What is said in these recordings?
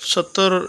70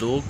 2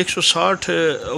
160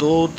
2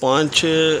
5